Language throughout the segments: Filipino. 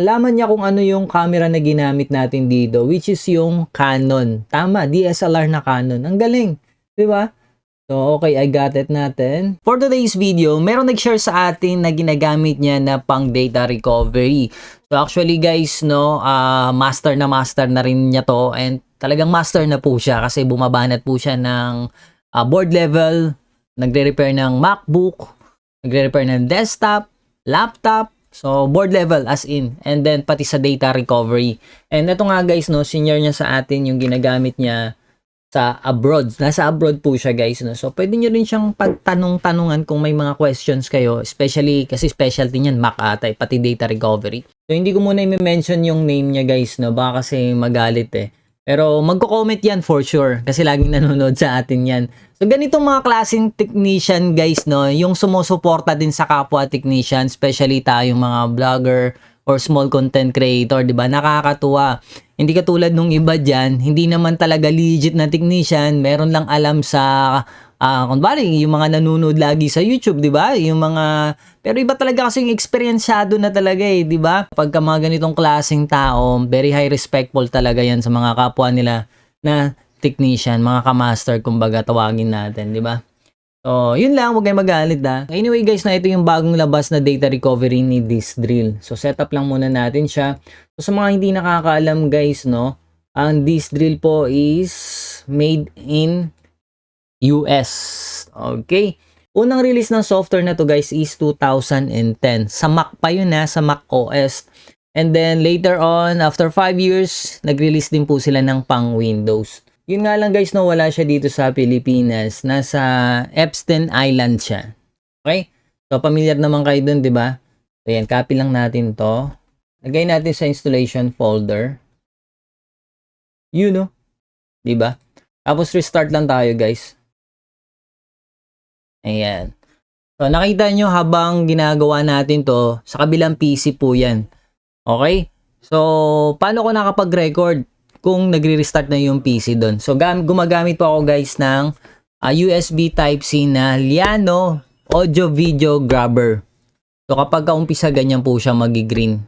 Alaman niya kung ano yung camera na ginamit natin dito, which is yung Canon. Tama, DSLR na Canon. Ang galing, 'di ba? So, okay, I got it natin. For today's video, meron nag-share sa atin na ginagamit niya na pang data recovery. So, actually guys, no, master na rin niya to, and talagang master na po siya kasi bumabanat po siya ng board level, nagre-repair ng MacBook, nagre-repair ng desktop, laptop, so board level as in, and then pati sa data recovery. And ito nga guys, no, senior niya sa atin yung ginagamit niya sa abroad. Nasa abroad po siya guys, no? So pwede nyo rin siyang pagtanong-tanungan kung may mga questions kayo, especially kasi specialty niyan Mac ata, pati data recovery. So hindi ko muna i-mention yung name niya guys, no? Baka kasi magalit eh. Pero magko-comment yan for sure kasi laging nanonood sa atin yan. So ganitong mga klaseng technician guys, no, yung sumusuporta din sa kapwa technician, especially tayong mga vlogger or small content creator, 'di ba? Nakakatuwa. Hindi katulad nung iba diyan, hindi naman talaga legit na technician, meron lang alam sa kunwari yung mga nanonood lagi sa YouTube, 'di ba? Yung mga pero iba talaga kasing eksperyensado na talaga eh, 'di ba? Pagka mga ganitong klaseng tao, very high respectful talaga 'yan sa mga kapwa nila na technician, mga ka-master kumbaga tawagin natin, 'di ba? So, yun lang, huwag kayong magalit ha. Anyway guys, na ito yung bagong labas na data recovery ni Disk Drill. So, setup lang muna natin siya. So, sa mga hindi nakakaalam guys, no, ang Disk Drill po is made in US. Okay. Unang release ng software na to guys is 2010. Sa Mac pa yun ha, sa Mac OS. And then later on, after 5 years, nag-release din po sila ng pang Windows. Yun nga lang guys, no, wala siya dito sa Pilipinas. Nasa Epstein Island siya. Okay? So, familiar naman kayo dun, di ba? So, yan, copy lang natin to. Lagay natin sa installation folder. Yun, no? Di ba? Tapos, restart lang tayo, guys. Ayan. So, nakita nyo habang ginagawa natin to, sa kabilang PC po yan. Okay? So, paano ko nakapag-record kung nagre-restart na yung PC doon? So, gumagamit po ako guys ng USB Type-C na Liano Audio Video Grabber. So, kapag kaumpisa, ganyan po siya magi-green.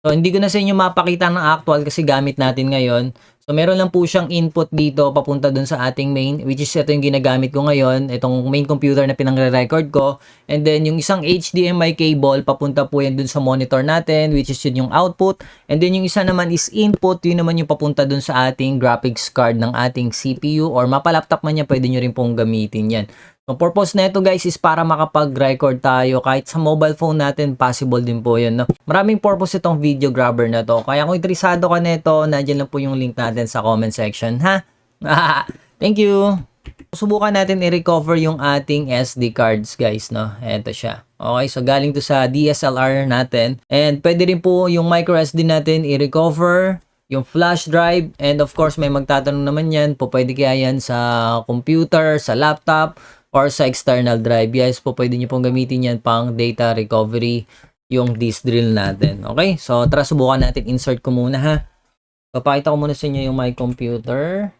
So, hindi ko na sa inyo mapakita ng actual kasi gamit natin ngayon. So, meron lang po siyang input dito papunta dun sa ating main, which is ito yung ginagamit ko ngayon, itong main computer na pinangre-record ko. And then, yung isang HDMI cable, papunta po yan dun sa monitor natin, which is yun yung output. And then, yung isa naman is input, yun naman yung papunta dun sa ating graphics card ng ating CPU or mapalaptop man yan, pwede nyo rin pong gamitin yan. So, purpose na ito guys is para makapag-record tayo kahit sa mobile phone natin, possible din po yun. No? Maraming purpose itong video grabber na to. Kaya kung interesado ka nito, nandiyan lang po yung link natin sa comment section, ha? Thank you! Subukan natin i-recover yung ating SD cards guys, no? Ito siya. Okay, so galing to sa DSLR natin. And pwede rin po yung micro SD natin i-recover, yung flash drive, and of course may magtatanong naman yan, po pwede kaya yan sa computer, sa laptop, or sa external drive. Yes po, pwede nyo pong gamitin yan pang data recovery yung disk drill natin. Okay? So, tara subukan natin. Insert ko muna ha. Papakita ko muna sa inyo yung my computer.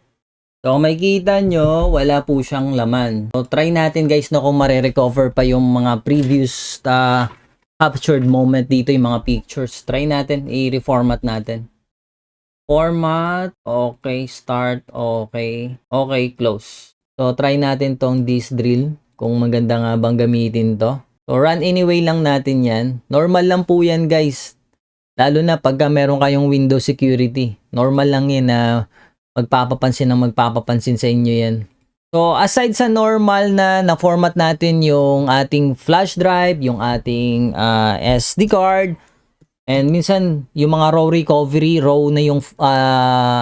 So, kung makikita nyo, wala po siyang laman. So, try natin guys no kung marirecover pa yung mga previous captured moment dito, yung mga pictures. Try natin, i-reformat natin. Format, okay, start, okay, okay, close. So, try natin tong disk drill kung maganda nga bang gamitin to. So, run anyway lang natin yan. Normal lang po yan guys. Lalo na pagka meron kayong Windows security. Normal lang yan na magpapapansin sa inyo yan. So, aside sa normal na format natin yung ating flash drive, yung ating SD card, and minsan, yung mga raw recovery, raw na yung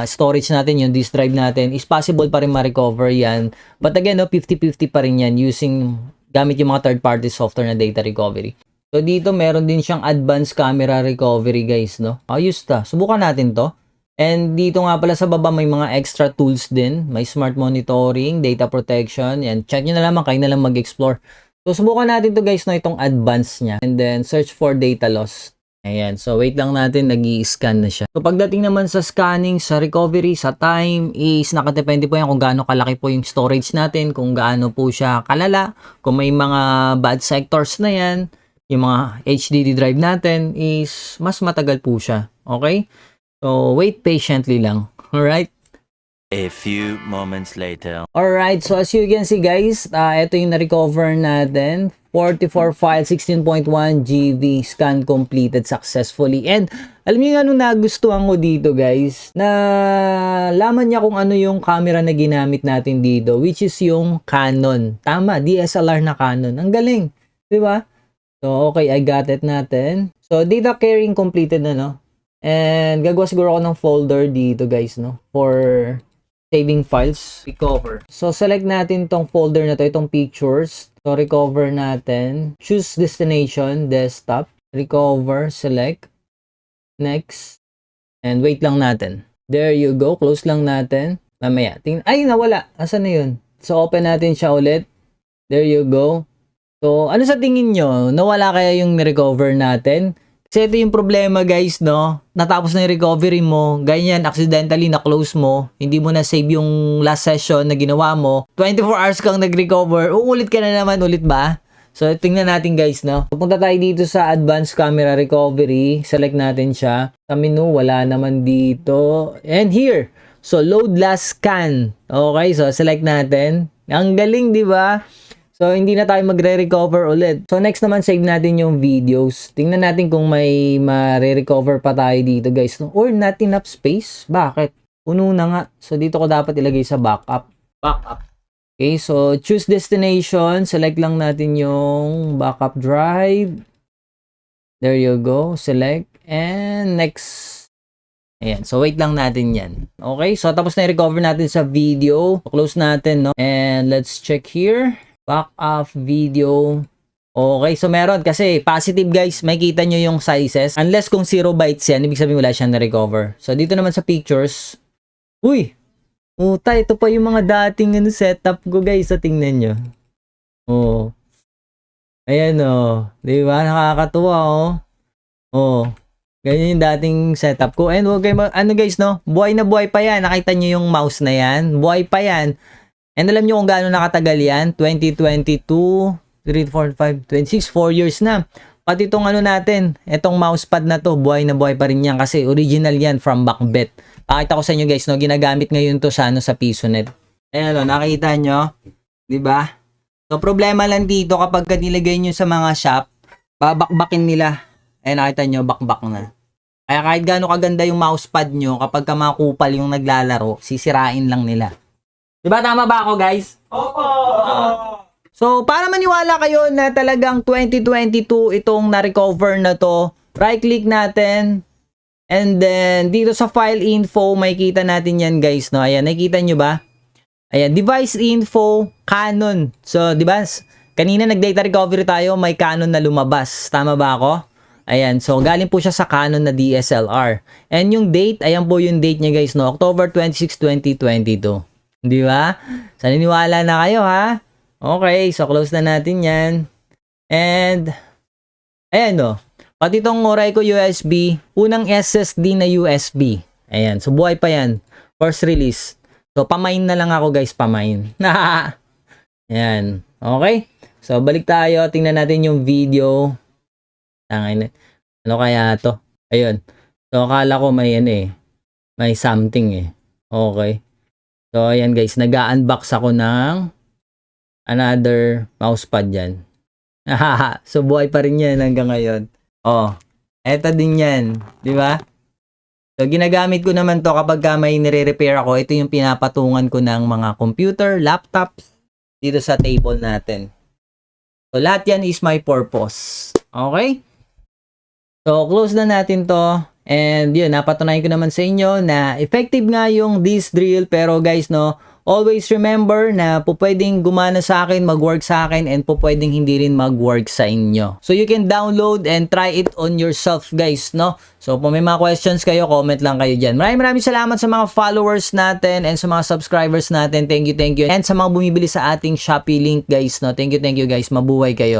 storage natin, yung disk drive natin, is possible pa rin ma-recover yan. But again, no, 50-50 pa rin yan using, gamit yung mga third-party software na data recovery. So, dito meron din siyang advanced camera recovery, guys, no? Ayos ta. Subukan natin to. And dito nga pala sa baba, may mga extra tools din. May smart monitoring, data protection. Yan, check nyo na lamang, kayo na lang mag-explore. So, subukan natin to, guys, no, itong advanced niya. And then, search for data loss. Ayan, so wait lang natin, nag-i-scan na siya. So pagdating naman sa scanning, sa recovery, sa time, is nakadepende po yan kung gaano kalaki po yung storage natin, kung gaano po siya kalala, kung may mga bad sectors na yan, yung mga HDD drive natin is mas matagal po siya. Okay? So, wait patiently lang. Alright? A few moments later. Alright, so as you can see guys, ito yung na-recover natin. 44 file, 16.1 GB, scan completed successfully. And alam niyo nga anong nagustuhan ko dito guys, na laman niya kung ano yung camera na ginamit natin dito, which is yung Canon. Tama, DSLR na Canon. Ang galing, di ba? So okay, I got it natin. So data carrying completed na, no? And gagawa siguro ako ng folder dito guys, no? For saving files, recover. So, select natin tong folder na to, itong pictures. So, recover natin. Choose destination, desktop. Recover, select. Next. And wait lang natin. There you go. Close lang natin. Mamaya. Ay, nawala. Asan na yun? So, open natin siya ulit. There you go. So, ano sa tingin nyo? Nawala kaya yung recover natin? Kasi ito yung problema guys, no? Natapos na yung recovery mo, ganyan, accidentally na-close mo, hindi mo na-save yung last session na ginawa mo, 24 hours kang nag-recover, uulit ka na naman, ulit ba? So, tingnan natin guys, no? Pupunta tayo dito sa Advanced Camera Recovery, select natin siya. Sa menu, wala naman dito. And here, so load last scan. Okay, so select natin. Ang galing, di ba? So, hindi na tayo magre-recover ulit. So, next naman, save natin yung videos. Tingnan natin kung may ma-recover pa tayo dito, guys. Or not enough space. Bakit? Puno na nga. So, dito ko dapat ilagay sa backup. Backup. Okay, so, choose destination. Select lang natin yung backup drive. There you go. Select. And next. Ayan. So, wait lang natin yan. Okay, so, tapos na i-recover natin sa video. Close natin, no? And let's check here. Backup video. Okay, so meron kasi positive guys, makikita nyo yung sizes. Unless kung 0 bytes yan, ibig sabihin wala siyang na-recover. So dito naman sa pictures. Uy! Puta, ito pa yung mga dating setup ko guys. So tingnan nyo. Oh. Ayan oh. Diba? Nakakatuwa oh. Oh. Ganyan yung dating setup ko. And okay, ano guys no? Buhay na buhay pa yan. Nakita nyo yung mouse na yan. Buhay pa yan. And alam nyo kung gaano nakatagal yan? 2022, 3, 4, 5, 26, 4 years na. Pati itong ano natin, itong mousepad na to, buhay na buhay pa rin yan kasi original yan from Macbeth. Pakita ko sa inyo guys, no, ginagamit ngayon to sa, sa PisoNet. Ayan o, nakita nyo? Diba? So, problema lang dito kapag nilagay nyo sa mga shop, babakbakin nila. Ayan, nakita nyo, bakbak na. Kaya kahit gaano kaganda yung mousepad nyo, kapag makupal yung naglalaro, sisirain lang nila. Diba tama ba ako guys? Opo! So para maniwala kayo na talagang 2022 itong na-recover na to, right click natin and then dito sa file info makikita natin yan guys, no? Ayan, nakikita nyo ba? Ayan, device info, Canon. So diba kanina nag-data recovery tayo, may Canon na lumabas. Tama ba ako? Ayan, so galing po siya sa Canon na DSLR. And yung date, ayan po yung date niya guys, no? October 26, 2022. Di ba? So, naniniwala na kayo, ha? Okay, so close na natin yan. And, ayan, no. Pati itong Oraiko USB, unang SSD na USB. Ayan, so buhay pa yan. First release. So, pamain na lang ako, guys, pamain. Ayan, okay? So, balik tayo. Tingnan natin yung video. Ano kaya to? Ayun. So, akala ko may, may something, Okay. So, ayan guys, nag-unbox ako ng another mousepad dyan. So, buhay pa rin yan hanggang ngayon. Oh, eto din yan. Di ba? So, ginagamit ko naman to kapag may nire-repair ako. Ito yung pinapatungan ko ng mga computer, laptops, dito sa table natin. So, lahat yan is my purpose. Okay? So, close na natin to. And yun, napatunayan ko naman sa inyo na effective nga yung this drill. Pero guys, no, always remember na po pwedeng gumana sa akin, mag-work sa akin, and po pwedeng hindi rin mag-work sa inyo. So you can download and try it on yourself guys, no? So kung may mga questions kayo, comment lang kayo dyan. Maraming salamat sa mga followers natin and sa mga subscribers natin. Thank you, thank you. And sa mga bumibili sa ating Shopee link guys, no? Thank you guys. Mabuhay kayo.